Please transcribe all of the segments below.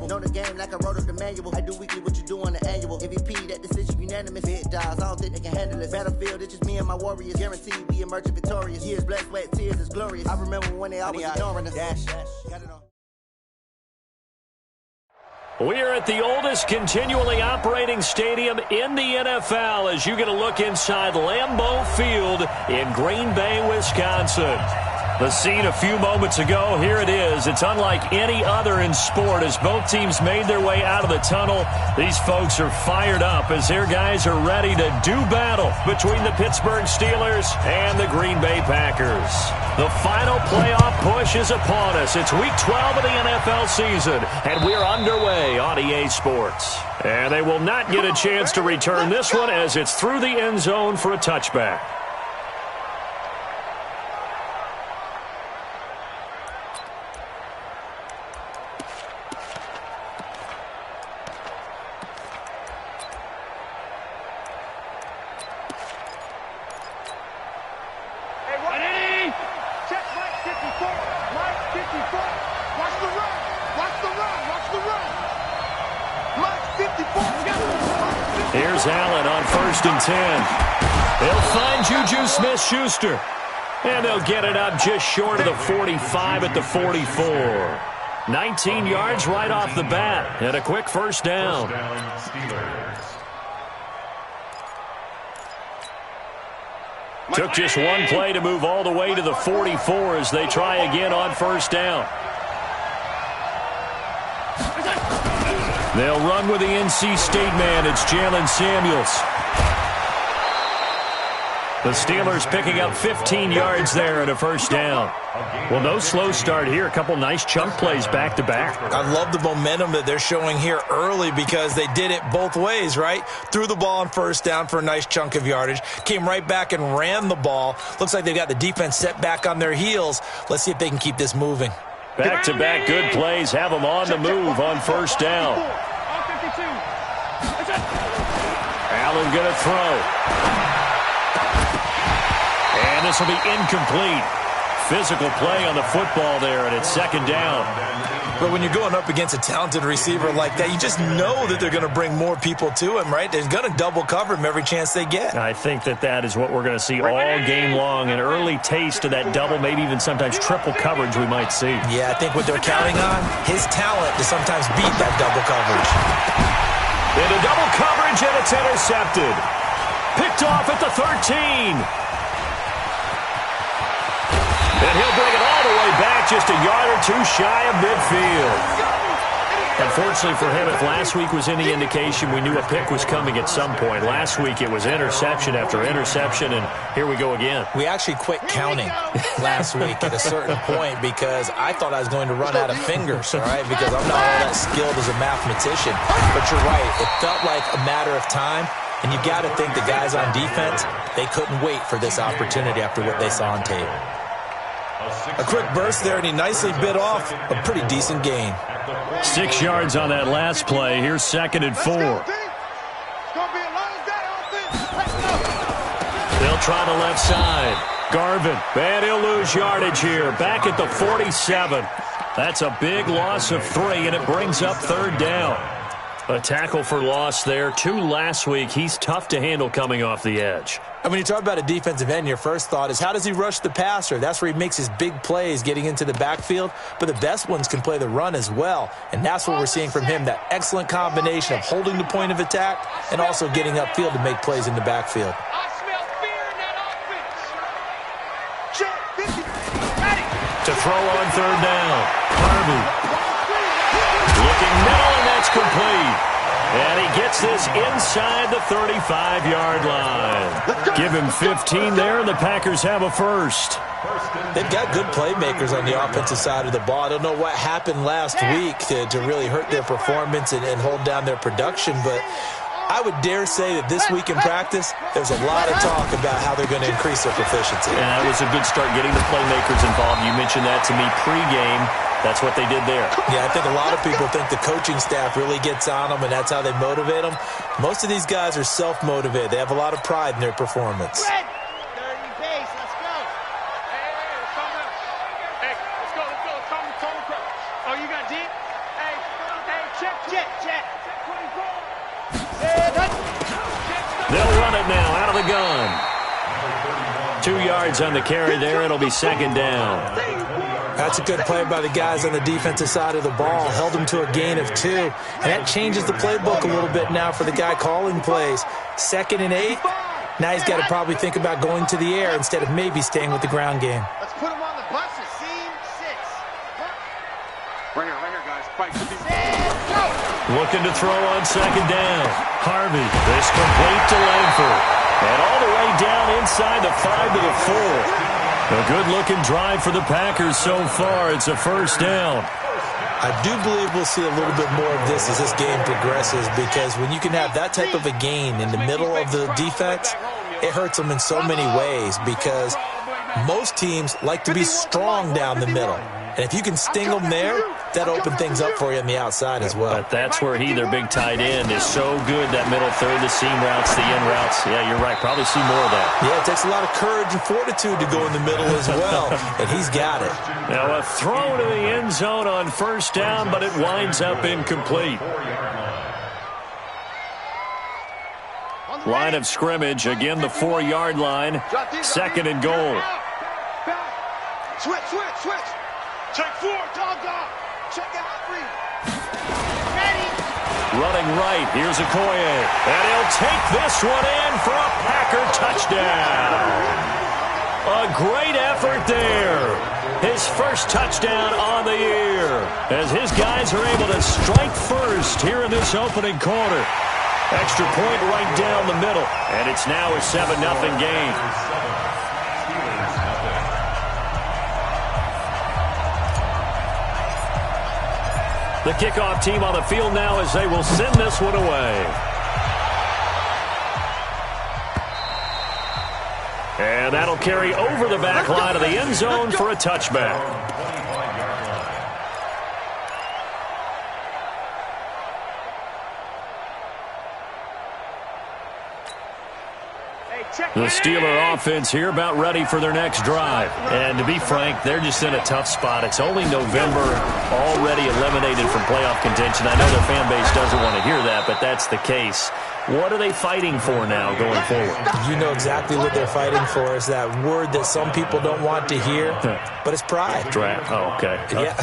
Know the game like I wrote up the manual. I do weekly what you do on the annual. MVP, that decision unanimous. Big dogs, I don't think they can handle it. Battlefield, it's just me and my warriors. Guaranteed we emerge victorious. Years, blood, sweat, tears, it's glorious. I remember when they always ignoring us. Dash, got it on. We are at the oldest continually operating stadium in the NFL as you get a look inside Lambeau Field in Green Bay, Wisconsin. The scene a few moments ago, here it is. It's unlike any other in sport as both teams made their way out of the tunnel. These folks are fired up as their guys are ready to do battle between the Pittsburgh Steelers and the Green Bay Packers. The final playoff push is upon us. It's Week 12 of the NFL season, and we're underway on EA Sports. And they will not get a chance to return this one as it's through the end zone for a touchback. Here's Allen on 1st and 10. They'll find Juju Smith-Schuster. And they'll get it up just short of the 45 at the 44. 19 yards right off the bat. And a quick first down. Took just one play to move all the way to the 44 as they try again on 1st down. They'll run with the NC State man. It's Jalen Samuels. The Steelers picking up 15 yards there and a first down. Well, no slow start here. A couple nice chunk plays back-to-back. I love the momentum that they're showing here early because they did it both ways, right? Threw the ball on 1st down for a nice chunk of yardage. Came right back and ran the ball. Looks like they've got the defense set back on their heels. Let's see if they can keep this moving. Back-to-back good plays have them on the move on 1st down. Allen going to throw. And this will be incomplete. Physical play on the football there, and it's 2nd down. But when you're going up against a talented receiver like that, you just know that they're going to bring more people to him, right? They're going to double cover him every chance they get. I think that is what we're going to see all game long. An early taste of that double, maybe even sometimes triple coverage we might see. Yeah, I think what they're counting on, his talent to sometimes beat that double coverage. Into double coverage, and it's intercepted. Picked off at the 13. And he'll bring it all the way back just a yard or two shy of midfield. Unfortunately for him, if last week was any indication, we knew a pick was coming at some point. Last week it was interception after interception, and here we go again. We actually quit counting last week at a certain point because I thought I was going to run out of fingers, all right, because I'm not all that skilled as a mathematician. But you're right. It felt like a matter of time, and you got to think the guys on defense, they couldn't wait for this opportunity after what they saw on tape. A quick burst there, and he nicely bit off a pretty decent gain. 6 yards on that last play. Here's 2nd and 4. They'll try the left side. Garvin, and he'll lose yardage here. Back at the 47. That's a big loss of 3, and it brings up 3rd down. A tackle for loss there. 2 last week. He's tough to handle coming off the edge. And when you talk about a defensive end, your first thought is how does he rush the passer? That's where he makes his big plays getting into the backfield. But the best ones can play the run as well. And that's what we're seeing from him, that excellent combination of holding the point of attack and also getting upfield to make plays in the backfield. To throw on 3rd down. Harvey. Looking middle, and that's complete. And he gets this inside the 35-yard line. Give him 15 there, and the Packers have a first. They've got good playmakers on the offensive side of the ball. I don't know what happened last week to really hurt their performance and hold down their production, but I would dare say that this week in practice, there's a lot of talk about how they're going to increase their proficiency. And that was a good start getting the playmakers involved. You mentioned that to me pregame. That's what they did there. Yeah, I think a lot of people think the coaching staff really gets on them, and that's how they motivate them. Most of these guys are self-motivated. They have a lot of pride in their performance. They'll run it now out of the gun. 2 yards on the carry there. It'll be second down. That's a good play by the guys on the defensive side of the ball. Held them to a gain of 2. And that changes the playbook a little bit now for the guy calling plays. 2nd and 8. Now he's got to probably think about going to the air instead of maybe staying with the ground game. Let's put him on the buses. Scene 6. Right here, guys. Fight to be. Looking to throw on second down. Harvey. This complete to Langford. And all the way down inside the 5 to the 4. A good-looking drive for the Packers so far. It's a first down. I do believe we'll see a little bit more of this as this game progresses, because when you can have that type of a gain in the middle of the defense, it hurts them in so many ways, because most teams like to be strong down the middle. And if you can sting them there, that opens things up for you on the outside as well. But that's where he, their big tight end, is so good, that middle third, the seam routes, the in routes. Yeah, you're right. Probably see more of that. Yeah, it takes a lot of courage and fortitude to go in the middle as well, and he's got it. Now a throw to the end zone on first down, but it winds up incomplete. Line of scrimmage, again the 4-yard line. 2nd and goal. Switch. Check 4, dog. Check out 3. Ready. Running right, here's Okoye. And he'll take this one in for a Packer touchdown. A great effort there. His first touchdown on the year, as his guys are able to strike first here in this opening quarter. Extra point right down the middle, and it's now a 7-0 game. The kickoff team on the field now as they will send this one away. And that'll carry over the back line of the end zone for a touchback. The Steeler offense here about ready for their next drive. And to be frank, they're just in a tough spot. It's only November, already eliminated from playoff contention. I know their fan base doesn't want to hear that, but that's the case. What are they fighting for now going forward? You know exactly what they're fighting for. Is that word that some people don't want to hear, but it's pride. Draft. Oh, okay. Yeah.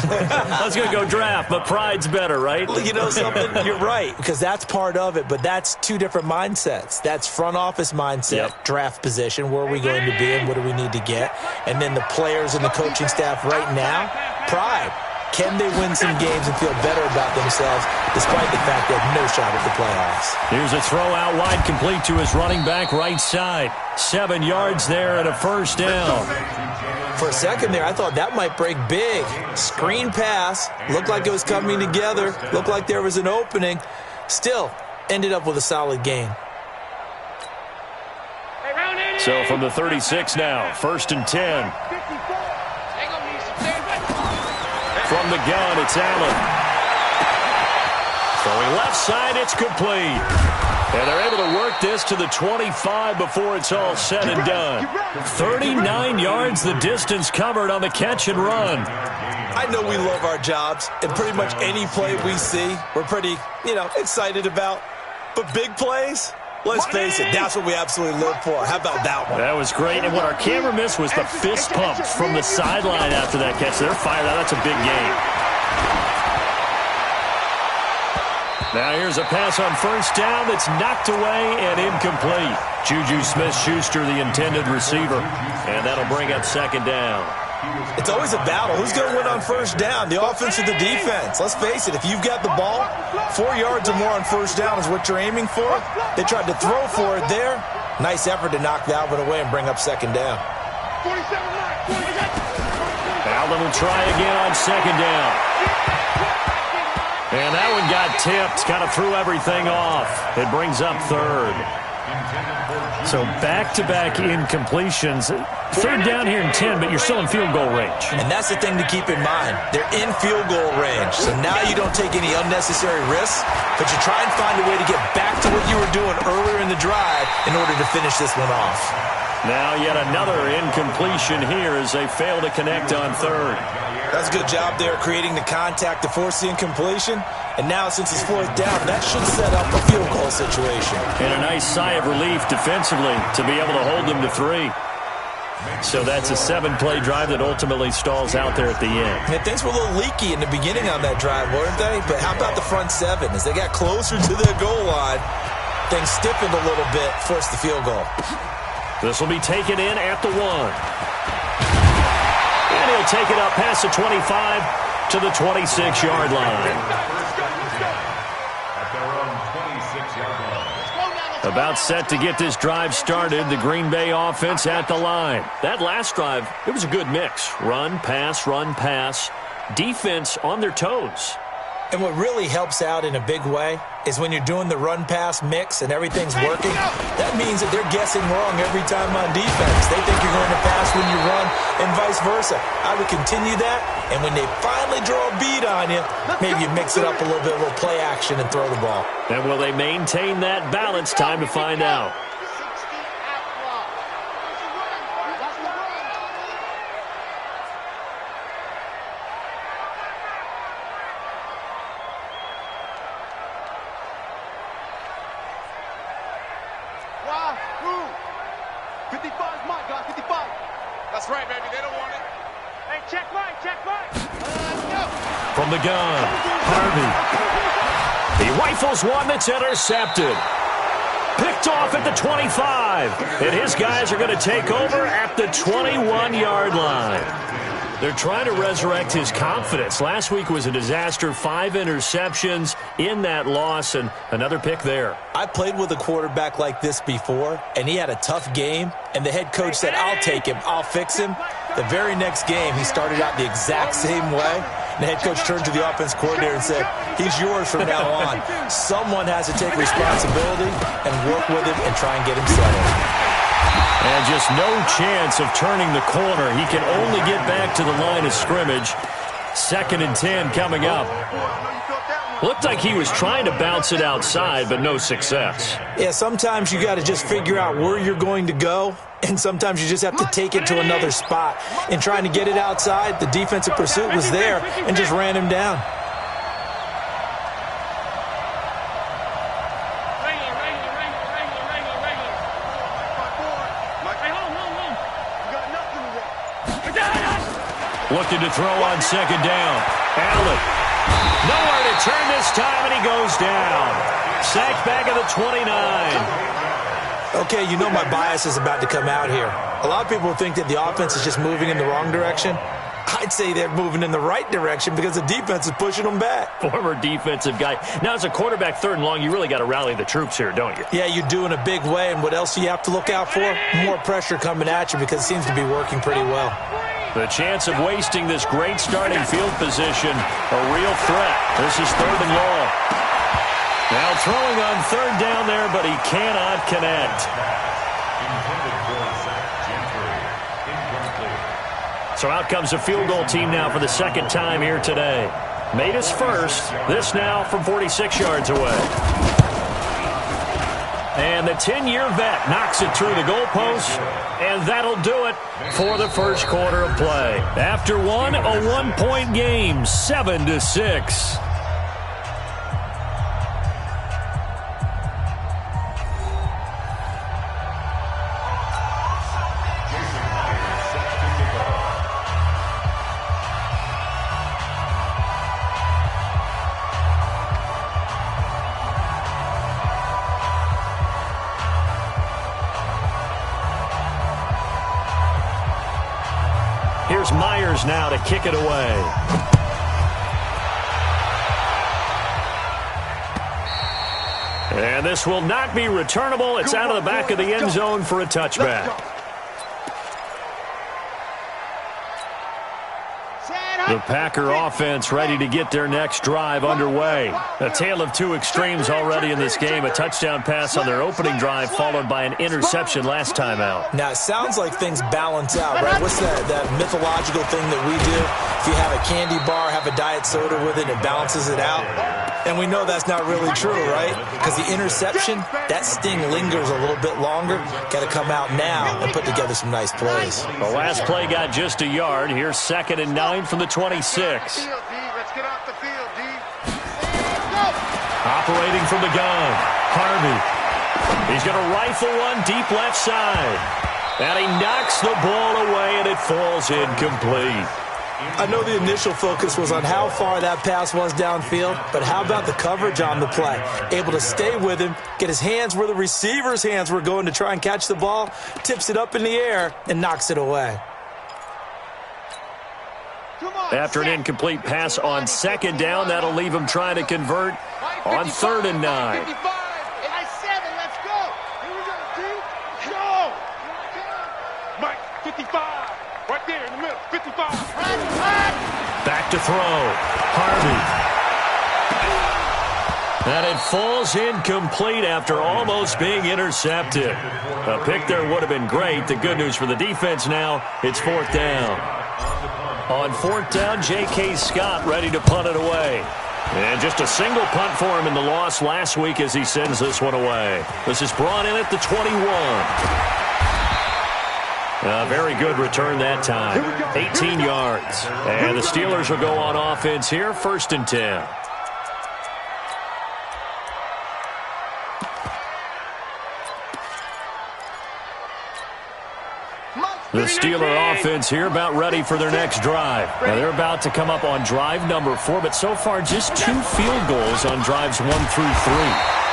I was going to go draft, but pride's better, right? Well, you know something? You're right, because that's part of it, but that's two different mindsets. That's front office mindset, draft position, where are we going to be and what do we need to get? And then the players and the coaching staff right now, pride. Can they win some games and feel better about themselves despite the fact they have no shot at the playoffs? Here's a throw out wide, complete to his running back right side. 7 yards there and a first down. For a second there, I thought that might break big. Screen pass. Looked like it was coming together. Looked like there was an opening. Still, ended up with a solid gain. So from the 36 now, 1st and 10. From the gun, it's Allen. Throwing left side, it's complete. And they're able to work this to the 25 before it's all said and done. 39 yards the distance covered on the catch and run. I know we love our jobs, and pretty much any play we see, we're pretty, excited about. But big plays, let's face it, that's what we absolutely live for. How about that one? That was great. And what our camera missed was the fist pumps from the sideline after that catch. They're fired out. That's a big game. Now here's a pass on first down that's knocked away and incomplete. Juju Smith-Schuster, the intended receiver. And that'll bring up second down. It's always a battle. Who's going to win on first down, the offense or the defense? Let's face it, if you've got the ball, 4 yards or more on first down is what you're aiming for. They tried to throw for it there. Nice effort to knock that one away and bring up second down. Allen will try again on second down. And that one got tipped, kind of threw everything off. It brings up third. So back-to-back incompletions. Third down here in 10, but you're still in field goal range. And that's the thing to keep in mind. They're in field goal range. So now you don't take any unnecessary risks, but you try and find a way to get back to what you were doing earlier in the drive in order to finish this one off. Now yet another incompletion here as they fail to connect on third. That's a good job there creating the contact to force the incompletion. And now since it's fourth down, that should set up a field goal situation. And a nice sigh of relief defensively to be able to hold them to 3. So that's a 7-play drive that ultimately stalls out there at the end. And things were a little leaky in the beginning on that drive, weren't they? But how about the front 7? As they got closer to their goal line, things stiffened a little bit, forced the field goal. This will be taken in at the 1. And he'll take it up past the 25 to the 26-yard line. About set to get this drive started, the Green Bay offense at the line. That last drive, it was a good mix. Run, pass, defense on their toes. And what really helps out in a big way is when you're doing the run-pass mix and everything's working, that means that they're guessing wrong every time on defense. They think you're going to pass when you run and vice versa. I would continue that, and when they finally draw a beat on you, maybe you mix it up a little bit, a little play action, and throw the ball. And will they maintain that balance? Time to find out. That's right, baby. They don't want it. Hey, check right. From the gun, Harvey. He rifles one that's intercepted. Picked off at the 25. And his guys are going to take over at the 21-yard line. They're trying to resurrect his confidence. Last week was a disaster. 5 interceptions in that loss, and another pick there. I played with a quarterback like this before, and he had a tough game, and the head coach said, I'll take him, I'll fix him. The very next game, he started out the exact same way. And the head coach turned to the offense coordinator and said, he's yours from now on. Someone has to take responsibility and work with him and try and get him settled. And just no chance of turning the corner. He can only get back to the line of scrimmage. 2nd and 10 coming up. Looked like he was trying to bounce it outside, but no success. Yeah, sometimes you got to just figure out where you're going to go, and sometimes you just have to take it to another spot. And trying to get it outside, the defensive pursuit was there and just ran him down. Looking to throw on 2nd down. Allen. Nowhere to turn this time, and he goes down. Sacked back at the 29. Okay, you know my bias is about to come out here. A lot of people think that the offense is just moving in the wrong direction. I'd say they're moving in the right direction because the defense is pushing them back. Former defensive guy. Now, as a quarterback 3rd and long, you really got to rally the troops here, don't you? Yeah, you do in a big way, and what else do you have to look out for? More pressure coming at you because it seems to be working pretty well. The chance of wasting this great starting field position, a real threat. This is 3rd and long. Now throwing on 3rd down there, but he cannot connect. So out comes a field goal team now for the 2nd time here today. Made his first. This now from 46 yards away. And the 10-year vet knocks it through the goalpost, and that'll do it for the first quarter of play. After one, a 1-point game, 7-6. Here's Myers now to kick it away. And this will not be returnable. It's out of the back of the end zone for a touchback. The Packer offense ready to get their next drive underway. A tale of 2 extremes already in this game. A touchdown pass on their opening drive followed by an interception last time out. Now, it sounds like things balance out, right? What's that mythological thing that we do? If you have a candy bar, have a diet soda with it, it balances it out. And we know that's not really true, right? Because the interception, that sting lingers a little bit longer. Got to come out now and put together some nice plays. The last play got just a yard. Here's 2nd and 9 from the 26. Let's get off the field, D. Operating from the gun, Harvey. He's going to rifle one deep left side. And he knocks the ball away, and it falls incomplete. I know the initial focus was on how far that pass was downfield, but how about the coverage on the play? Able to stay with him, get his hands where the receiver's hands were going to try and catch the ball, tips it up in the air, and knocks it away. After an incomplete pass on 2nd down, that'll leave him trying to convert on 3rd and 9. 55, and 7, let's go. Here we go, D. Go. Mike, 55. Right there in the middle, 55. Back to throw. Harvey. And it falls incomplete after almost being intercepted. A pick there would have been great. The good news for the defense now, it's 4th down. On 4th down, J.K. Scott ready to punt it away. And just a single punt for him in the loss last week as he sends this one away. This is brought in at the 21. A very good return that time. 18 yards. And the Steelers will go on offense here, 1st and 10. The Steeler offense here about ready for their next drive. Now they're about to come up on drive number 4, but so far just 2 field goals on drives 1 through 3.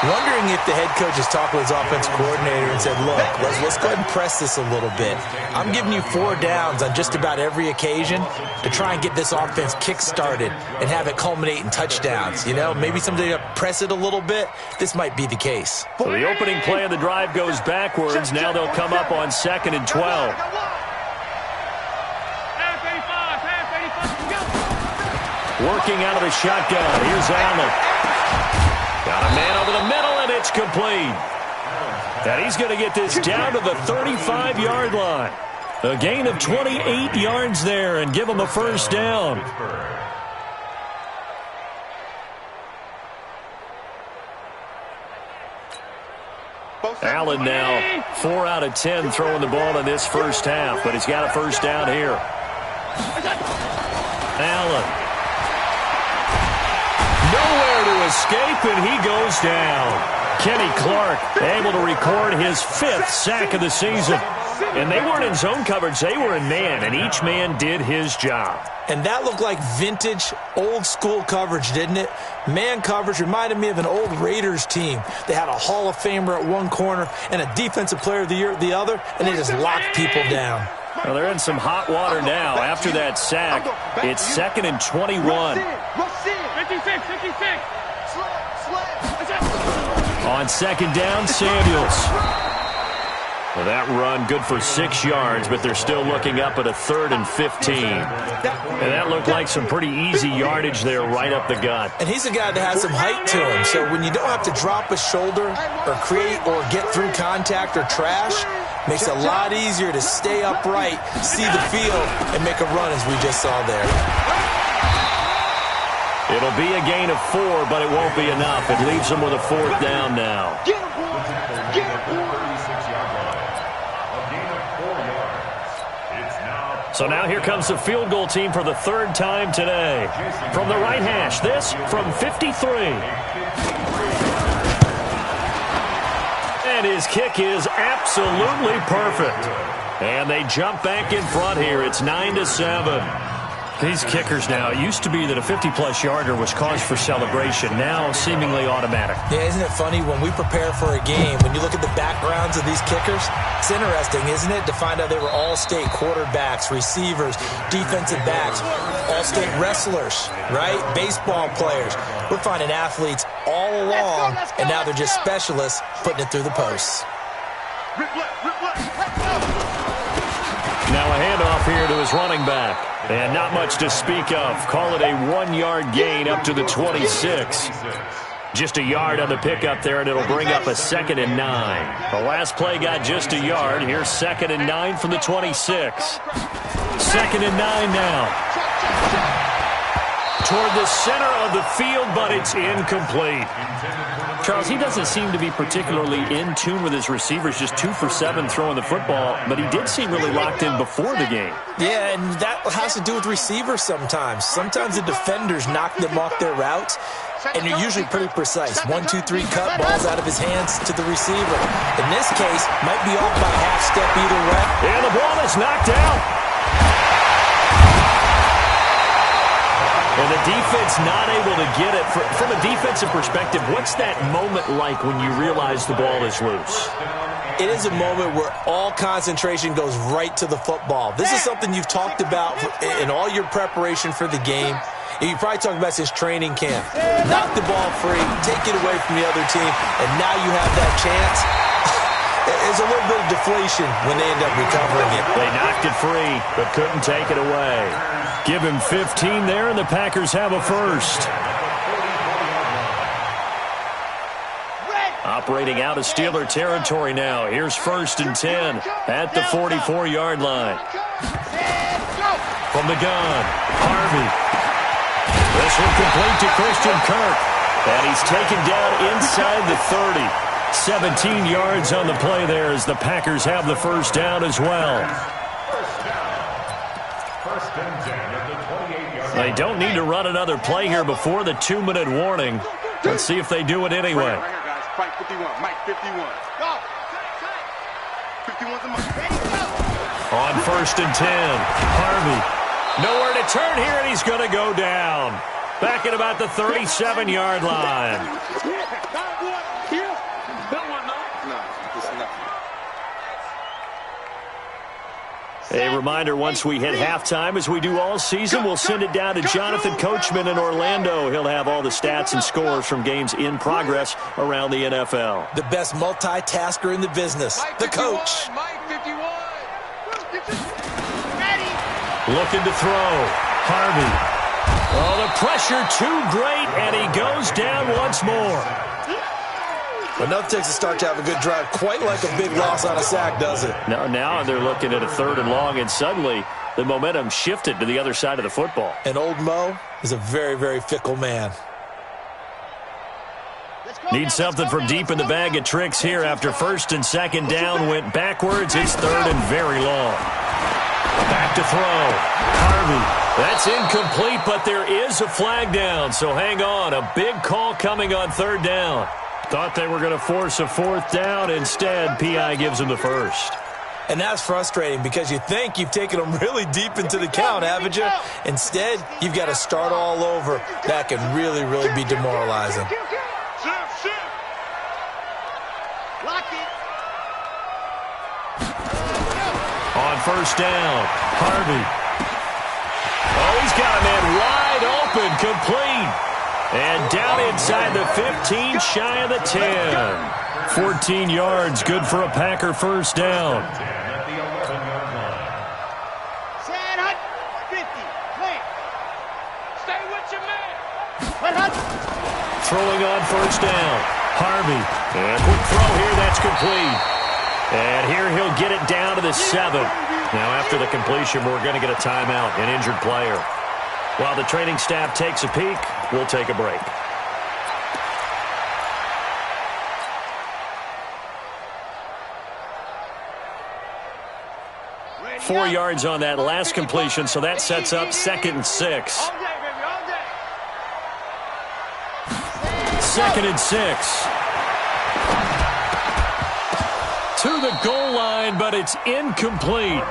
Wondering if the head coach has talked with his offense coordinator and said, look, let's go ahead and press this a little bit. I'm giving you 4 downs on just about every occasion to try and get this offense kick-started and have it culminate in touchdowns. You know, maybe somebody to press it a little bit. This might be the case. So the opening play of the drive goes backwards. Now they'll come up on 2nd and 12. Working out of the shotgun. Here's Allen. Got a man over the middle, and it's complete. And he's going to get this down to the 35-yard line. A gain of 28 yards there and give him a 1st down. Allen now 4 out of 10 throwing the ball in this first half, but he's got a 1st down here. Allen. Nowhere to escape, and he goes down. Kenny Clark able to record his 5th sack of the season. And they weren't in zone coverage. They were in man, and each man did his job. And that looked like vintage, old-school coverage, didn't it? Man coverage reminded me of an old Raiders team. They had a Hall of Famer at one corner and a Defensive Player of the Year at the other, and they just locked people down. Well, they're in some hot water now. After that sack, it's 2nd and 21. 56. On 2nd down, Samuels. Well, that run good for 6 yards, but they're still looking up at a 3rd and 15. And that looked like some pretty easy yardage there right up the gut. And he's a guy that has some height to him, so when you don't have to drop a shoulder or create or get through contact or trash, makes it a lot easier to stay upright, see the field, and make a run as we just saw there. It'll be a gain of 4, but it won't be enough. It leaves them with a 4th down now. So now here comes the field goal team for the 3rd time today. From the right hash, this from 53. And his kick is absolutely perfect. And they jump back in front here. It's 9-7. These kickers now, it used to be that a 50-plus yarder was cause for celebration. Now, seemingly automatic. Yeah, isn't it funny? When we prepare for a game, when you look at the backgrounds of these kickers, it's interesting, isn't it, to find out they were all-state quarterbacks, receivers, defensive backs, all-state wrestlers, right? Baseball players. We're finding athletes all along, and now they're just specialists putting it through the posts. Now a handoff here to his running back. And not much to speak of. Call it a 1-yard gain up to the 26. Just a yard on the pickup there, and it'll bring up a 2nd and 9. The last play got just a yard. Here's 2nd and 9 from the 26. 2nd and 9 now. toward the center of the field, but it's incomplete. Charles, he doesn't seem to be particularly in tune with his receivers, just 2 for 7 throwing the football, but he did seem really locked in before the game. Yeah, and that has to do with receivers sometimes. Sometimes the defenders knock them off their routes, and they're usually pretty precise. 1, 2, 3 cut, balls out of his hands to the receiver. In this case, might be off by a half step either way. And the ball is knocked out. And the defense not able to get it. From a defensive perspective, what's that moment like when you realize the ball is loose? It is a moment where all concentration goes right to the football. This is something you've talked about in all your preparation for the game. You probably talked about since training camp. Knock the ball free, take it away from the other team, and now you have that chance. There's a little bit of deflation when they end up recovering it. They knocked it free, but couldn't take it away. Give him 15 there, and the Packers have a first. Operating out of Steeler territory now. Here's 1st and 10 at the 44-yard line. From the gun, Harvey. This one complete to Christian Kirk. And he's taken down inside the 30. 17 yards on the play there as the Packers have the first down as well. They don't need to run another play here before the 2-minute warning. Let's see if they do it anyway. Right here, guys. Fight 51. Mike 51. Go. 51's a Mike. On 1st and 10, Harvey. Nowhere to turn here, and he's going to go down. Back at about the 37-yard line. A reminder, once we hit halftime, as we do all season, we'll send it down to Jonathan Coachman in Orlando. He'll have all the stats and scores from games in progress around the NFL. The best multitasker in the business, the coach. Looking to throw. Harvey. Oh, the pressure too great, and he goes down once more. Enough takes a start to have a good drive, quite like a big loss on a sack, does it? Now they're looking at a 3rd and long, and suddenly the momentum shifted to the other side of the football. And old Mo is a very, very fickle man. Need something from deep in the bag of tricks here after 1st and 2nd down went backwards. It's 3rd and very long. Back to throw. Harvey. That's incomplete, but there is a flag down, so hang on. A big call coming on 3rd down. Thought they were going to force a 4th down. Instead, P.I. gives them the first. And that's frustrating because you think you've taken them really deep into the count, haven't you? Instead, you've got to start all over. That can really, really be demoralizing. On 1st down, Harvey. Oh, he's got a man wide open, complete. And down inside the 15, shy of the 10. 14 yards, good for a Packer first down. Throwing on 1st down, Harvey. And quick throw here, that's complete. And here he'll get it down to the 7. Now after the completion, we're going to get a timeout, an injured player. While the training staff takes a peek, we'll take a break. Four yards on that last completion, so that sets up 2nd and 6. 2nd and 6. To the goal line, but it's incomplete.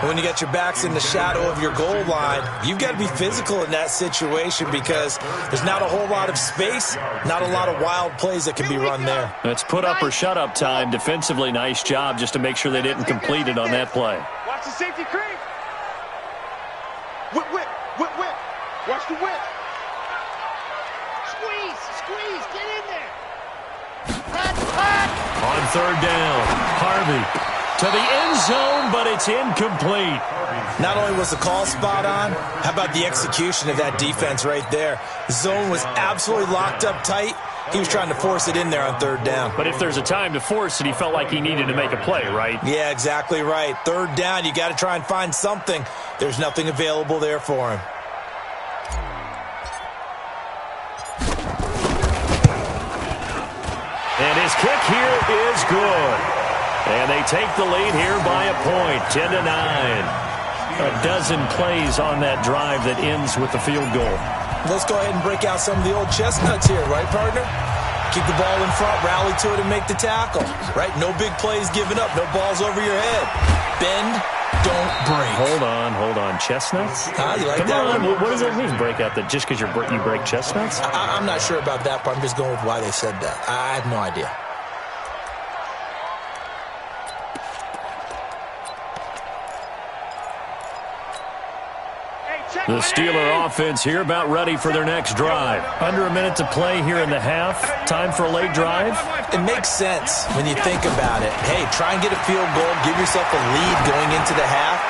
When you got your backs in the shadow of your goal line, you've got to be physical in that situation because there's not a whole lot of space, not a lot of wild plays that can be run there. It's put up or shut up time. Defensively, nice job just to make sure they didn't complete it on that play. Watch the safety creep. Whip, whip, whip, whip. Watch the whip. Squeeze, get in there. On 3rd down, Harvey to the end zone, but it's incomplete. Not only was the call spot on, how about the execution of that defense right there? The zone was absolutely locked up tight. He was trying to force it in there on 3rd down. But if there's a time to force it, he felt like he needed to make a play, right? Yeah, exactly right. 3rd down, you got to try and find something. There's nothing available there for him. And his kick here is good. And they take the lead here by a point, 10-9. A dozen plays on that drive that ends with the field goal. Let's go ahead and break out some of the old chestnuts here, right, partner? Keep the ball in front, rally to it, and make the tackle, right? No big plays given up, no balls over your head. Bend, don't break. Hold on. Chestnuts? You like Come that on. one? What does that mean, break out? That just because you break chestnuts? I'm not sure about that part. I'm just going with why they said that. I have no idea. The Steeler offense here about ready for their next drive. Under a minute to play here in the half. Time for a late drive. It makes sense when you think about it. Hey, try and get a field goal. Give yourself a lead going into the half.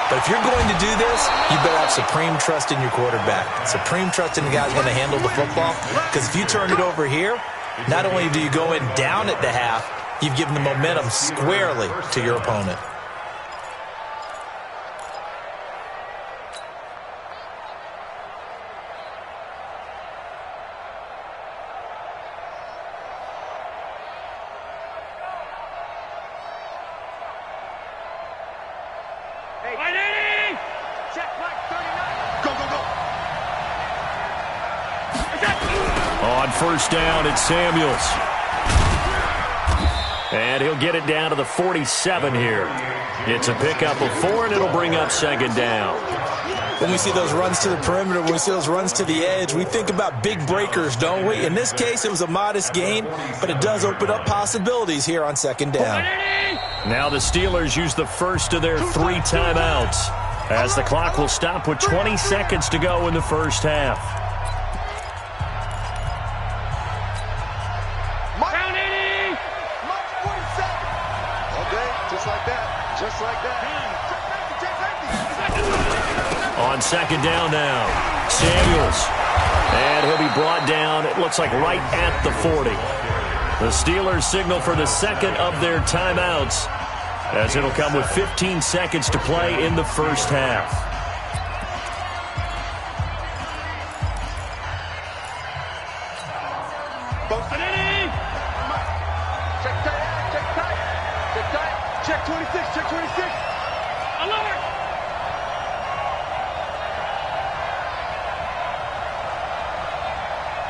But if you're going to do this, you better have supreme trust in your quarterback. Supreme trust in the guy who's going to handle the football. Because if you turn it over here, not only do you go in down at the half, you've given the momentum squarely to your opponent. On first down, it's Samuels. And he'll get it down to the 47 here. It's a pickup of 4, and it'll bring up second down. When we see those runs to the perimeter, when we see those runs to the edge, we think about big breakers, don't we? In this case, it was a modest gain, but it does open up possibilities here on second down. Now the Steelers use the first of their 3 timeouts, as the clock will stop with 20 seconds to go in the first half. Just like that. On second down now, Samuels. And he'll be brought down, it looks like right at the 40. The Steelers signal for the second of their timeouts, as it'll come with 15 seconds to play in the first half. Check 26, check 26. Alert!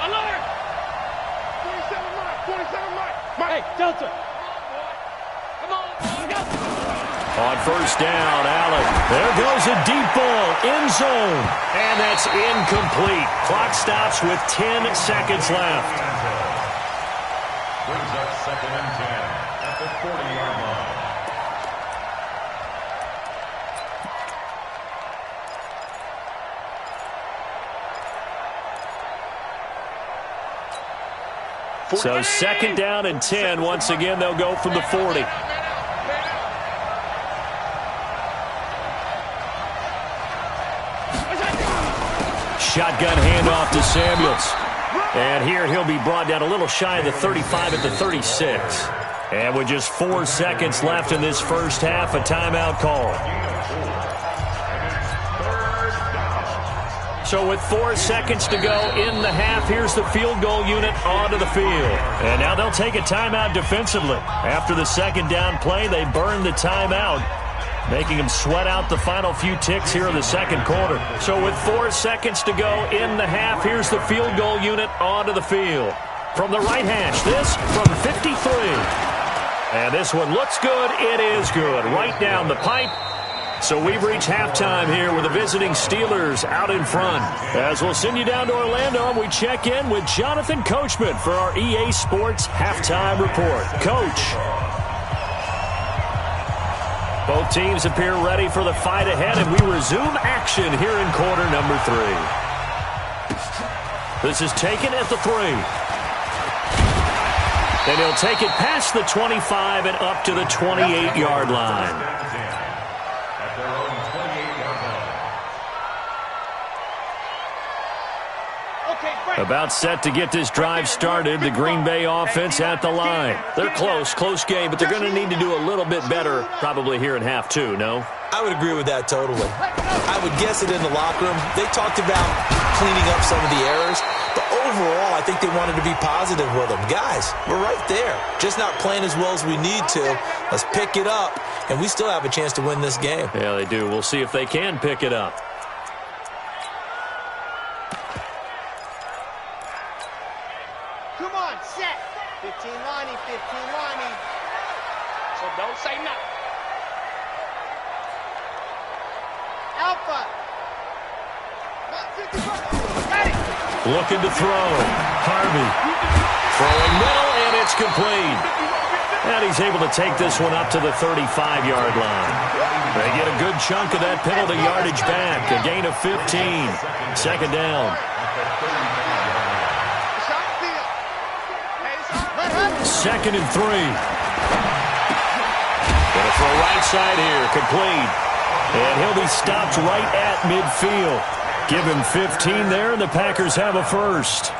Alert! 27 Mike. Hey, Delta. Come on, go. On first down, Allen. There goes a deep ball, end zone. And that's incomplete. Clock stops with 10 seconds left. Brings up second and 10 at the 40-yard line. So second down and 10. Once again, they'll go from the 40. Shotgun handoff to Samuels. And here he'll be brought down a little shy of the 35 at the 36. And with just 4 seconds left in this first half, a timeout call. So with 4 seconds to go in the half, here's the field goal unit onto the field. And now they'll take a timeout defensively. After the second down play, they burn the timeout, making them sweat out the final few ticks here in the second quarter. So with 4 seconds to go in the half, here's the field goal unit onto the field. From the right hash, this from 53. And this one looks good. It is good. Right down the pipe. So we've reached halftime here with the visiting Steelers out in front. As we'll send you down to Orlando, and we check in with Jonathan Coachman for our EA Sports Halftime Report. Coach. Both teams appear ready for the fight ahead, and we resume action here in quarter number 3. This is taken at the 3. And he'll take it past the 25 and up to the 28-yard line. About set to get this drive started, the Green Bay offense at the line. They're close game, but they're going to need to do a little bit better probably here in half 2, no? I would agree with that totally. I would guess it in the locker room. They talked about cleaning up some of the errors, but overall, I think they wanted to be positive with him. Guys, we're right there. Just not playing as well as we need to. Let's pick it up, and we still have a chance to win this game. Yeah, they do. We'll see if they can pick it up. Come on, set. 15 Lonnie, 15 Lonnie. So don't say nothing. Alpha. Got it. Looking to throw. Harvey. Throwing middle, and it's complete. And he's able to take this one up to the 35-yard line. They get a good chunk of that penalty yardage back. A gain of 15. Second down. Second and 3. Gonna throw right side here. Complete. And he'll be stopped right at midfield. Give him 15 there, and the Packers have a first.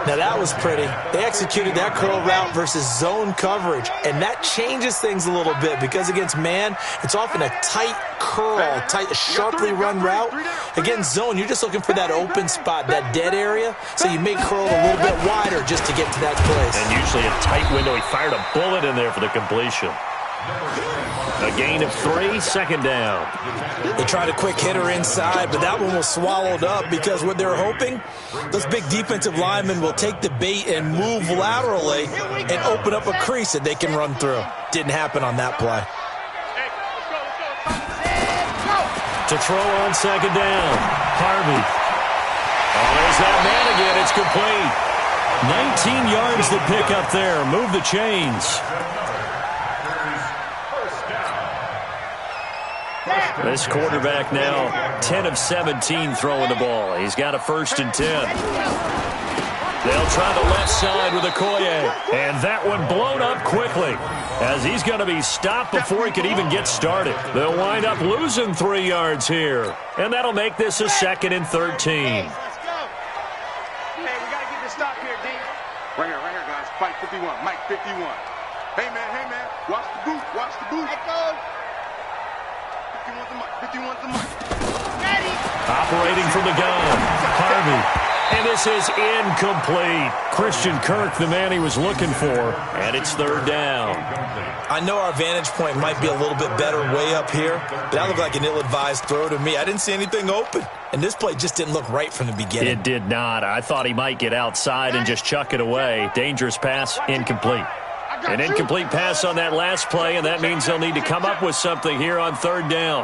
Now, that was pretty. They executed that curl route versus zone coverage, and that changes things a little bit because against man, it's often a tight curl, sharply run route. Against zone, you're just looking for that open spot, that dead area, so you make curl a little bit wider just to get to that place. And usually a tight window. He fired a bullet in there for the completion. A gain of 3, second down. They tried a quick hitter inside, but that one was swallowed up because what they're hoping, those big defensive linemen will take the bait and move laterally and open up a crease that they can run through. Didn't happen on that play. To throw on second down. Harvey. Oh, there's that man again. It's complete. 19 yards to pick up there. Move the chains. This quarterback now 10 of 17 throwing the ball. He's got a 1st and 10. They'll try the left side with Okoye. And that one blown up quickly as he's going to be stopped before he could even get started. They'll wind up losing 3 yards here. And that'll make this a 2nd and 13. Hey, we got to get this stop here, D. Right here, guys. Fight 51. Mike 51. Hey, man. Watch the boot. Echo. 51's the mic. Operating from the gun. Harvey. And this is incomplete. Christian Kirk, the man he was looking for. And it's 3rd down. I know our vantage point might be a little bit better way up here, but that looked like an ill-advised throw to me. I didn't see anything open. And this play just didn't look right from the beginning. It did not. I thought he might get outside and just chuck it away. Dangerous pass, incomplete. An incomplete pass on that last play, and that means they'll need to come up with something here on 3rd down.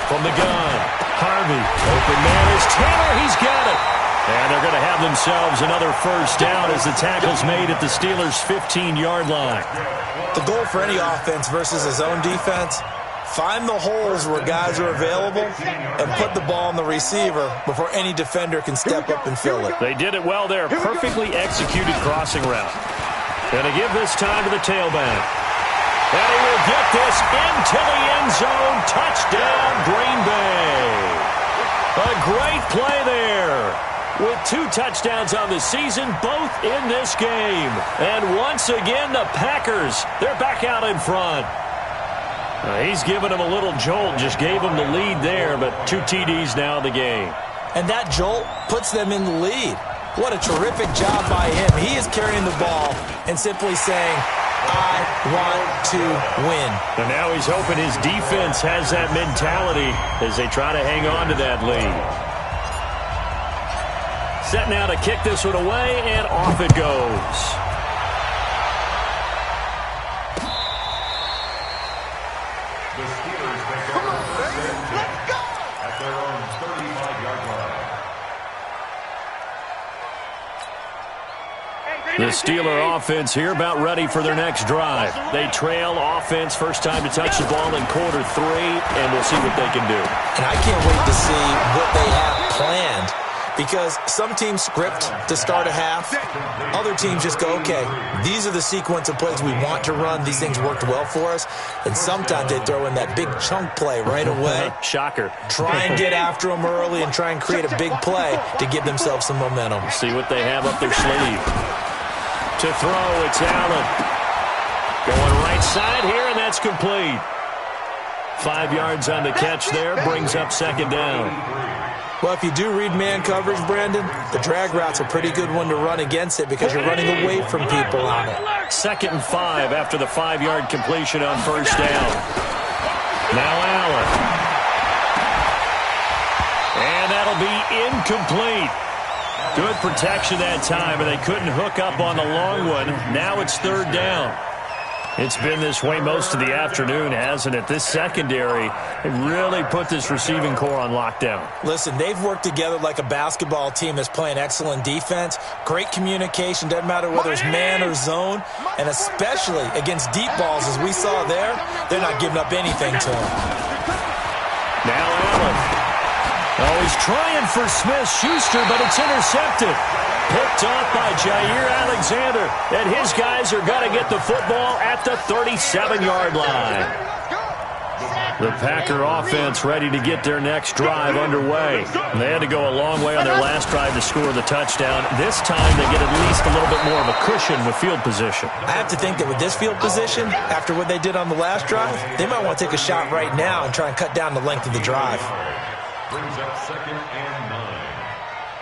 From the gun, Harvey. Open man is Taylor. He's got it. And they're going to have themselves another 1st down as the tackle's made at the Steelers' 15-yard line. The goal for any offense versus a zone defense, find the holes where guys are available and put the ball on the receiver before any defender can step up and fill it. They did it well there. Perfectly executed crossing route. Going to give this time to the tailback. And he will get this into the end zone. Touchdown, Green Bay. A great play there. With 2 touchdowns on the season, both in this game. And once again, the Packers, they're back out in front. He's given them a little jolt, just gave them the lead there, but 2 TDs now in the game. And that jolt puts them in the lead. What a terrific job by him. He is carrying the ball and simply saying, I want to win. And now he's hoping his defense has that mentality as they try to hang on to that lead. Set now to kick this one away, and off it goes. The Steelers take over first and 10 at their own 35-yard line. The Steeler offense here about ready for their next drive. They trail offense, first time to touch the ball in quarter 3, and we'll see what they can do. And I can't wait to see what they have planned, because some teams script to start a half. Other teams just go, okay, these are the sequence of plays we want to run. These things worked well for us. And sometimes they throw in that big chunk play right away. Shocker. Try and get after them early and try and create a big play to give themselves some momentum. See what they have up their sleeve. To throw, it's Allen. Going right side here, and that's complete. 5 yards on the catch there, brings up 2nd down. Well, if you do read man coverage, Brandon, the drag route's a pretty good one to run against it because you're running away from people on it. 2nd and 5 after the 5-yard completion on first down. Now Allen. And that'll be incomplete. Good protection that time, and they couldn't hook up on the long one. Now it's 3rd down. It's been this way most of the afternoon, hasn't it? This secondary really put this receiving core on lockdown. Listen, they've worked together like a basketball team that's playing excellent defense. Great communication, doesn't matter whether it's man or zone. And especially against deep balls, as we saw there, they're not giving up anything to them. Now Allen. Oh, he's trying for Smith-Schuster, but it's intercepted. Picked off by Jair Alexander. And his guys are going to get the football at the 37-yard line. The Packer offense ready to get their next drive underway. They had to go a long way on their last drive to score the touchdown. This time they get at least a little bit more of a cushion with field position. I have to think that with this field position, after what they did on the last drive, they might want to take a shot right now and try and cut down the length of the drive. Brings up 2nd and 9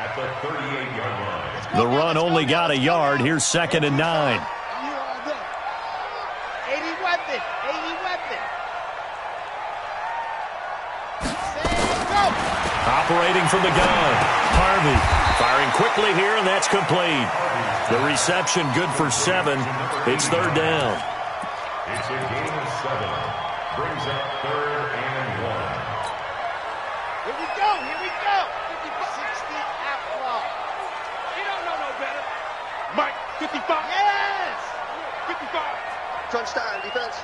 at the 38-yard line. The run only got a yard. Here's 2nd and 9. 80 weapon. 80 weapon. Operating from the gun. Harvey firing quickly here, and that's complete. The reception good for 7. It's 3rd down. It's a gain of 7. Brings up 3rd and 1. Here we go. 60 outlaw. You don't know no better. Mike, 55. Yes. 55. Touchdown, defense.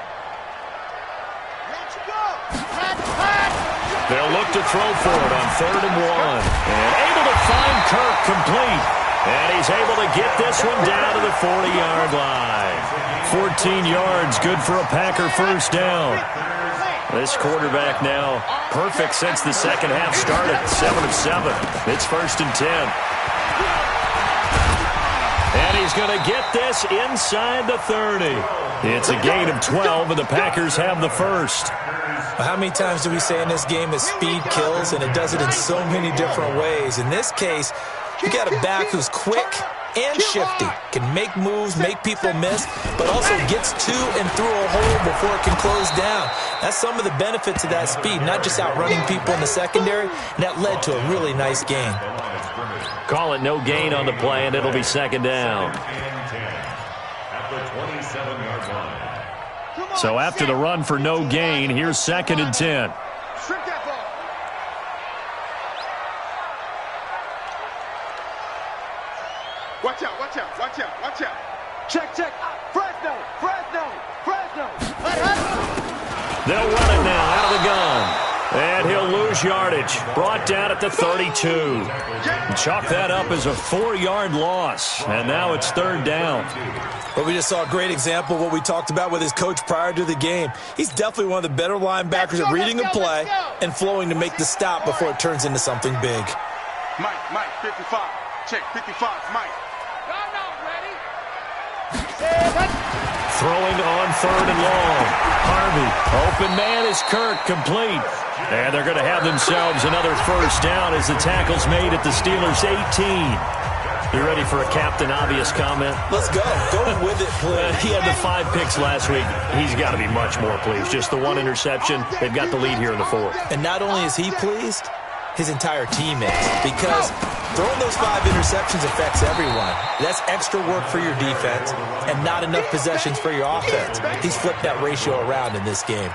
Let's go. Hot. They'll look to throw for it on 3rd and 1. And able to find Kirk complete. And he's able to get this one down to the 40-yard line. 14 yards, good for a Packer first down. This quarterback now perfect since the second half started. 7 of 7. It's 1st and 10. And he's going to get this inside the 30. It's a gain of 12, and the Packers have the first. How many times do we say in this game that speed kills, and it does it in so many different ways? In this case, you got a back who's quick and shifty, can make moves, make people miss, but also gets to and through a hole before it can close down. That's some of the benefits of that speed, not just outrunning people in the secondary, and that led to a really nice gain. Call it no gain on the play, and it'll be 2nd down. At the 27-yard line. So after the run for no gain, here's 2nd and 10. Shrink that ball. Watch out. Check. Fresno. They'll run it now out of the gun. And he'll lose yardage. Brought down at the 32. Chalk that up as a 4-yard loss. And now it's 3rd down. But we just saw a great example of what we talked about with his coach prior to the game. He's definitely one of the better linebackers at reading a play and flowing to make the stop before it turns into something big. Mike, 55. Check, 55, Mike. I'm not ready. Throwing on 3rd and long. Harvey, open man is Kirk, complete. And they're going to have themselves another first down as the tackle's made at the Steelers' 18. You ready for a Captain Obvious comment? Let's go. Go with it, please. He had the 5 picks last week. He's got to be much more pleased. Just the 1 interception. They've got the lead here in the 4th. And not only is he pleased, his entire team is. Because throwing those 5 interceptions affects everyone. That's extra work for your defense and not enough possessions for your offense. He's flipped that ratio around in this game.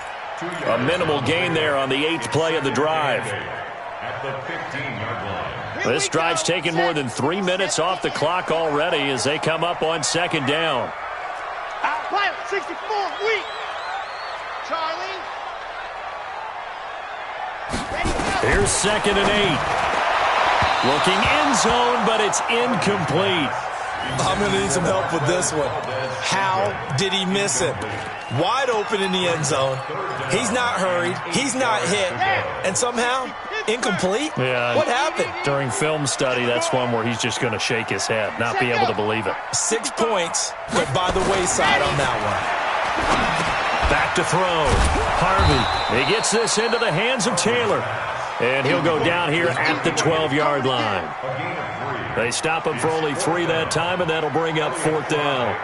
A minimal gain there on the 8th play of the drive. At the 15-yard line. This drive's taken more than 3 minutes off the clock already as they come up on 2nd down. Pilot 64, weak. Charlie. Here's 2nd and 8. Looking end zone, but it's incomplete. I'm going to need some help with this one. How did he miss it? Wide open in the end zone. He's not hurried. He's not hit. And somehow, incomplete? Yeah. What happened? During film study, that's one where he's just going to shake his head, not be able to believe it. 6 points went by the wayside on that one. Back to throw. Harvey. He gets this into the hands of Taylor. And he'll go down here at the 12-yard line. They stop him for only 3 that time, and that'll bring up 4th down.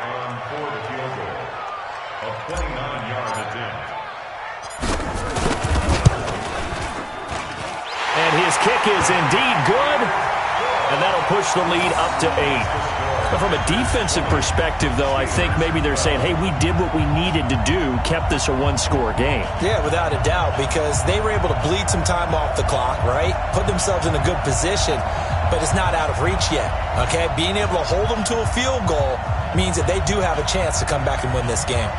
And his kick is indeed good, and that'll push the lead up to 8. But from a defensive perspective, though, I think maybe they're saying, hey, we did what we needed to do, kept this a one-score game. Yeah, without a doubt, because they were able to bleed some time off the clock, right? Put themselves in a good position, but it's not out of reach yet, okay? Being able to hold them to a field goal means that they do have a chance to come back and win this game.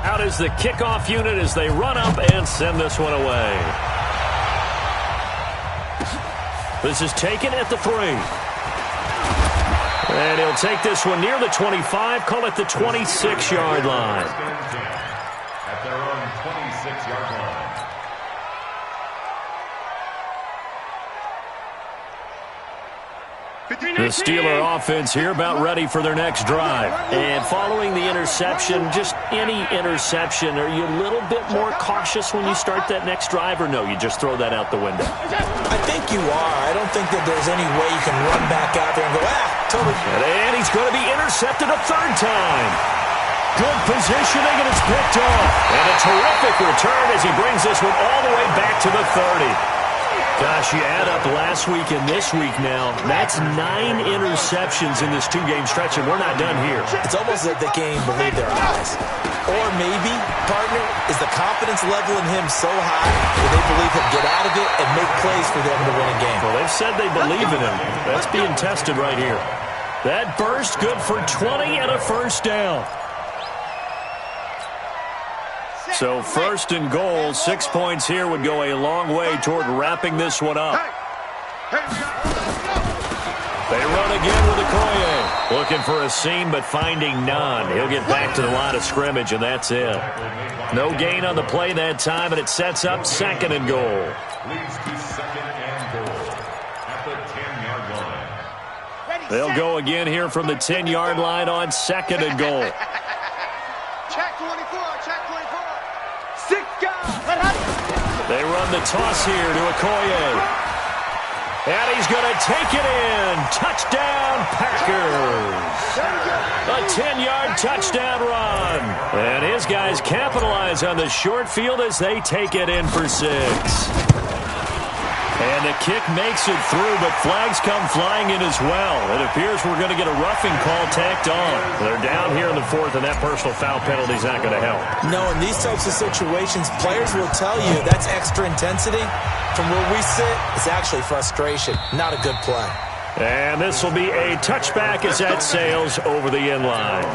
Out is the kickoff unit as they run up and send this one away. This is taken at the 3. And he'll take this one near the 25, call it the 26-yard line. At their own 26-yard line. The Steeler offense here about ready for their next drive. And following the interception, just any interception, are you a little bit more cautious when you start that next drive, or no, you just throw that out the window? I think you are. I don't think that there's any way you can run back out there and go, totally. And he's going to be intercepted a 3rd time. Good positioning, and it's picked off. And a terrific return as he brings this one all the way back to the 30. Gosh, you add up last week and this week now, that's 9 interceptions in this 2-game stretch, and we're not done here. It's almost that they can't even believe their eyes. Or maybe, partner, is the confidence level in him so high that they believe he'll get out of it and make plays for them to win a game. Well, they've said they believe in him. That's being tested right here. That burst good for 20 and a 1st down. So 1st and goal, 6 points here would go a long way toward wrapping this one up. They run again with Okoye. Looking for a seam, but finding none. He'll get back to the line of scrimmage, and that's it. No gain on the play that time, and it sets up 2nd and goal. Leads to 2nd and goal at the 10-yard line. They'll go again here from the 10-yard line on 2nd and goal. Check 24, check 24. 6 guys. They run the toss here to Okoye. And he's going to take it in. Touchdown, Packers. A 10-yard touchdown run. And his guys capitalize on the short field as they take it in for 6. And the kick makes it through, but flags come flying in as well. It appears we're going to get a roughing call tacked on. They're down here in the 4th, and that personal foul penalty is not going to help. No, in these types of situations, players will tell you that's extra intensity. From where we sit, it's actually frustration. Not a good play. And this will be a touchback as that sails over the end line.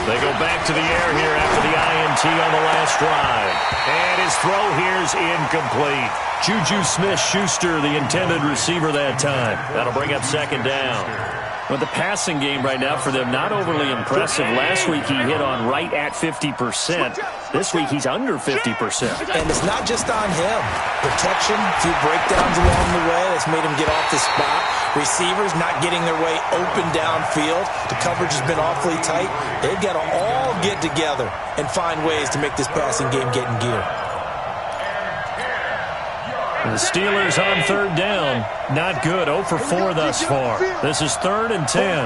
They go back to the air here after the INT on the last drive. And his throw here is incomplete. Juju Smith-Schuster, the intended receiver that time. That'll bring up 2nd down. But the passing game right now for them, not overly impressive. Last week he hit on right at 50%. This week he's under 50%. And it's not just on him. Protection, a few breakdowns along the way that's made him get off the spot. Receivers not getting their way open downfield. The coverage has been awfully tight. They've got to all get together and find ways to make this passing game get in gear. The Steelers on 3rd down. Not good. 0 for 4 thus far. This is 3rd and 10.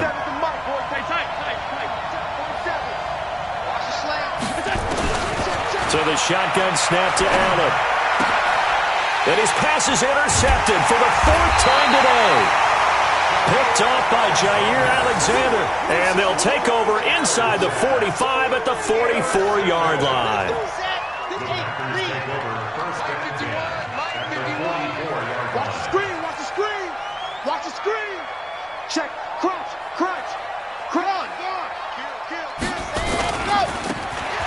So the shotgun snap to Allen. And his pass is intercepted for the 4th time today. Picked off by Jair Alexander. And they'll take over inside the 45 at the 44-yard line. Watch the screen. Check. Crunch.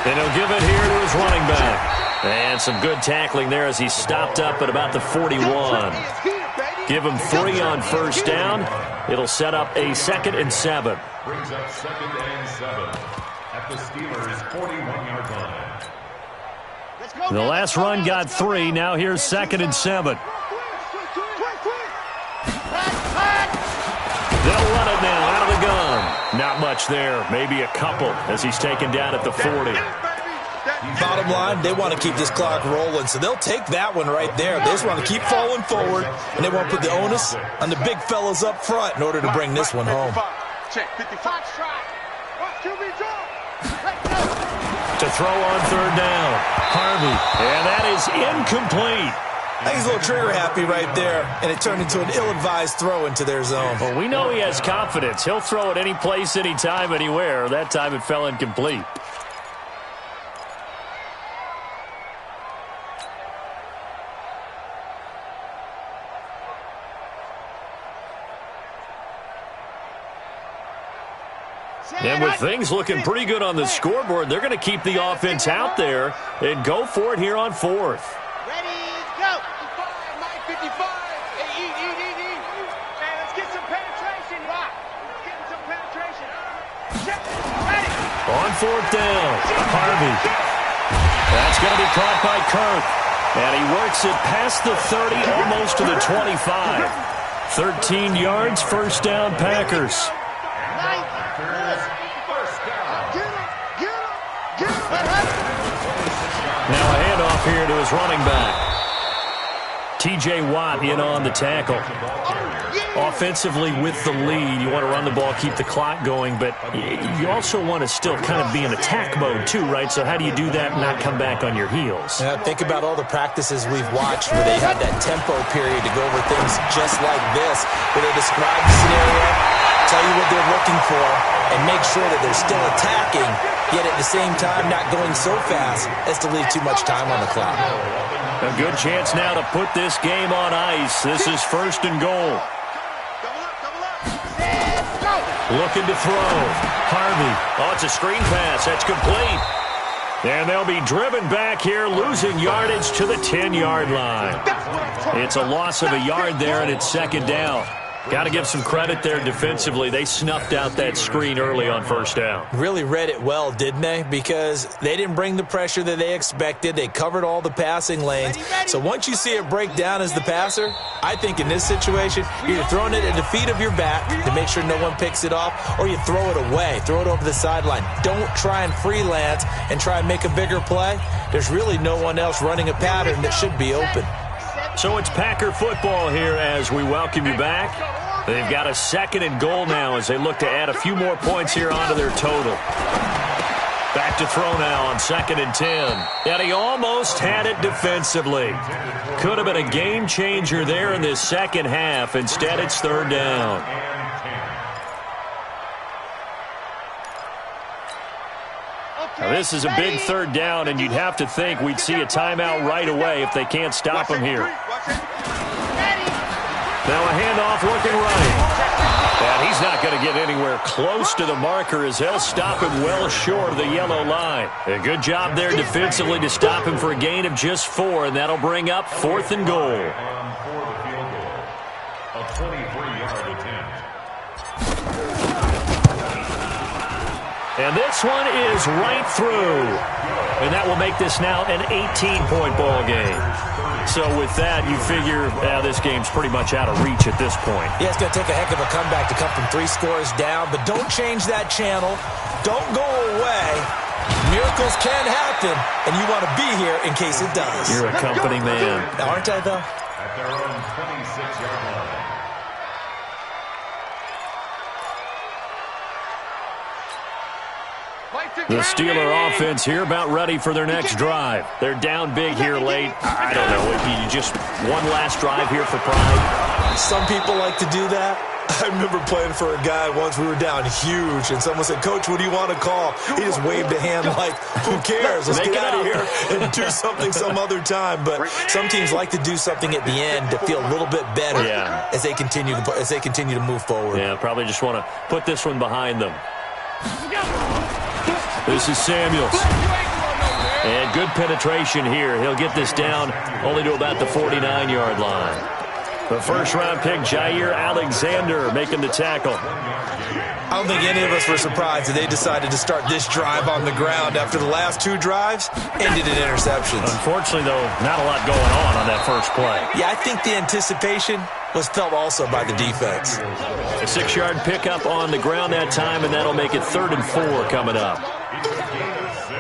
And he'll give it here to his running back. And some good tackling there as he stopped up at about the 41. Give him 3 on 1st down. It'll set up a 2nd and 7. Brings up 2nd and 7 at the Steelers' 41-yard line. The last run got 3. Now here's 2nd and 7. They'll run it now out of the gun. Not much there. Maybe a couple as he's taken down at the 40. Bottom line, they want to keep this clock rolling, so they'll take that one right there. They just want to keep falling forward, and they want to put the onus on the big fellas up front in order to bring this one home. Check 55. To throw on 3rd down. Harvey. And that is incomplete. I think he's a little trigger happy right there, and it turned into an ill-advised throw into their zone. Well, we know he has confidence. He'll throw it any place, anytime, anywhere. That time it fell incomplete. And with things looking pretty good on the scoreboard, they're going to keep the offense out there and go for it here on 4th. Ready, go. 55, Mike, 55. Hey, eat. Man, let's get some penetration. Let's get some penetration. Check. Ready. On 4th down, Harvey. That's going to be caught by Kirk. And he works it past the 30, almost to the 25. 13 yards, 1st down, Packers. Now a handoff here to his running back. T.J. Watt in on the tackle. Offensively with the lead, you want to run the ball, keep the clock going, but you also want to still kind of be in attack mode too, right? So how do you do that and not come back on your heels? Yeah, think about all the practices we've watched where they had that tempo period to go over things just like this, where they describe the scenario, tell you what they're looking for, and make sure that they're still attacking, yet at the same time not going so fast as to leave too much time on the clock. A good chance now to put this game on ice. This is 1st and goal. Looking to throw. Harvey. Oh, it's a screen pass. That's complete. And they'll be driven back here, losing yardage to the 10-yard line. It's a loss of a yard there, and it's 2nd down. Got to give some credit there defensively. They snuffed out that screen early on 1st down. Really read it well, didn't they? Because they didn't bring the pressure that they expected. They covered all the passing lanes. So once you see it break down as the passer, I think in this situation, you're either throwing it at the feet of your back to make sure no one picks it off, or you throw it away, throw it over the sideline. Don't try and freelance and try and make a bigger play. There's really no one else running a pattern that should be open. So it's Packer football here as we welcome you back. They've got a 2nd and goal now as they look to add a few more points here onto their total. Back to throw now on 2nd and 10. And he almost had it defensively. Could have been a game changer there in this second half. Instead, it's 3rd down. Now, this is a big 3rd down, and you'd have to think we'd see a timeout right away if they can't stop him here. Now a handoff looking right. And he's not going to get anywhere close to the marker as they'll stop him well short of the yellow line. A good job there defensively to stop him for a gain of just 4, and that'll bring up 4th and goal. A 23-yard attempt. And this one is right through. And that will make this now an 18-point ball game. So with that, you figure this game's pretty much out of reach at this point. Yeah, it's going to take a heck of a comeback to come from 3 scores down, but don't change that channel. Don't go away. Miracles can happen, and you want to be here in case it does. You're a company man. Aren't I, though? At their own 26-yard line. The Steeler offense here about ready for their next drive. They're down big here late. I don't know. You just one last drive here for pride. Some people like to do that. I remember playing for a guy once. We were down huge, and someone said, "Coach, what do you want to call?" He just waved a hand like, "Who cares? Let's get out of here and do something some other time." But some teams like to do something at the end to feel a little bit better as they continue to move forward. Yeah, probably just want to put this one behind them. This is Samuels. And good penetration here. He'll get this down only to about the 49-yard line. The first-round pick, Jair Alexander, making the tackle. I don't think any of us were surprised that they decided to start this drive on the ground after the last 2 drives ended in interceptions. Unfortunately, though, not a lot going on that first play. Yeah, I think the anticipation was felt also by the defense. A 6-yard pickup on the ground that time, and that'll make it 3rd and 4 coming up. It's a gain of 6,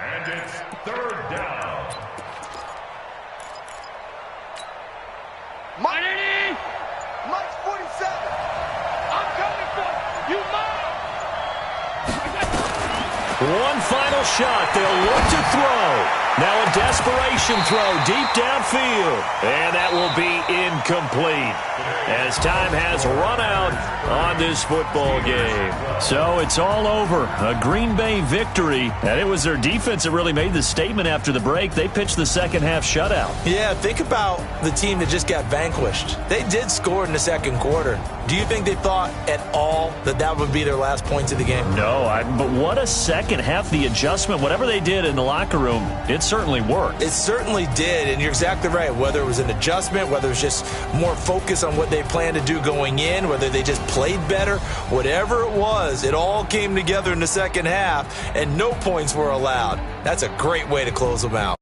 and it's 3rd down. Mike's 47. I'm coming for you. You must. One final shot. They'll look to throw. Now a desperation throw deep downfield. And that will be incomplete as time has run out on this football game. So it's all over. A Green Bay victory. And it was their defense that really made the statement after the break. They pitched the second half shutout. Yeah, think about the team that just got vanquished. They did score in the second quarter. Do you think they thought at all that that would be their last points of the game? No, but what a second half. The adjustment, whatever they did in the locker room, it certainly worked. It certainly did, and you're exactly right. Whether it was an adjustment, whether it was just more focus on what they planned to do going in, whether they just played better, whatever it was, it all came together in the second half, and no points were allowed. That's a great way to close them out.